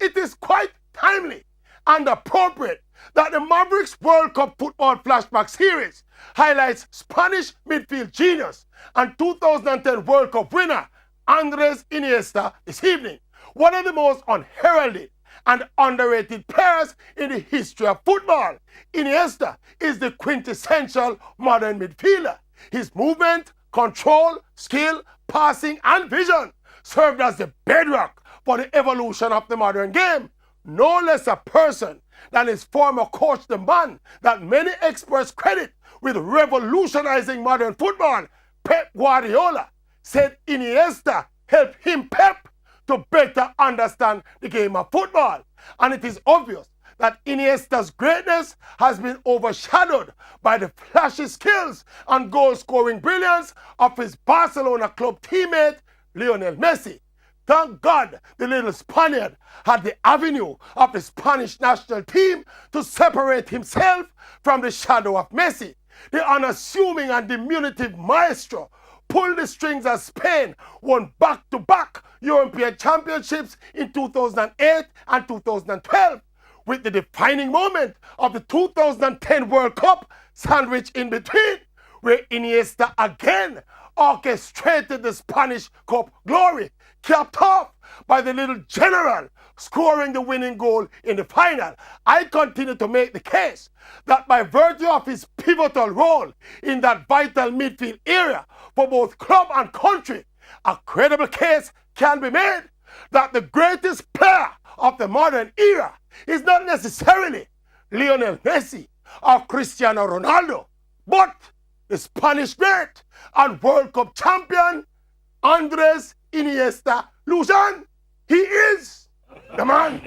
it is quite timely and appropriate that the Mavericks World Cup Football Flashback Series highlights Spanish midfield genius and 2010 World Cup winner Andres Iniesta this evening, one of the most unheralded and underrated players in the history of football. Iniesta is the quintessential modern midfielder. His movement, control, skill, passing, and vision served as the bedrock for the evolution of the modern game. No less a person than his former coach, the man that many experts credit with revolutionizing modern football, Pep Guardiola, said Iniesta helped him, Pep, to better understand the game of football. And it is obvious that Iniesta's greatness has been overshadowed by the flashy skills and goal-scoring brilliance of his Barcelona club teammate, Lionel Messi. Thank God the little Spaniard had the avenue of the Spanish national team to separate himself from the shadow of Messi. The unassuming and diminutive maestro pulled the strings as Spain won back-to-back European championships in 2008 and 2012, with the defining moment of the 2010 World Cup sandwiched in between, where Iniesta again orchestrated the Spanish Cup glory, capped off by the little general scoring the winning goal in the final. I continue to make the case that by virtue of his pivotal role in that vital midfield area for both club and country, a credible case can be made that the greatest player of the modern era is not necessarily Lionel Messi or Cristiano Ronaldo, but the Spanish great and World Cup champion, Andres Iniesta Lujan. He is the man.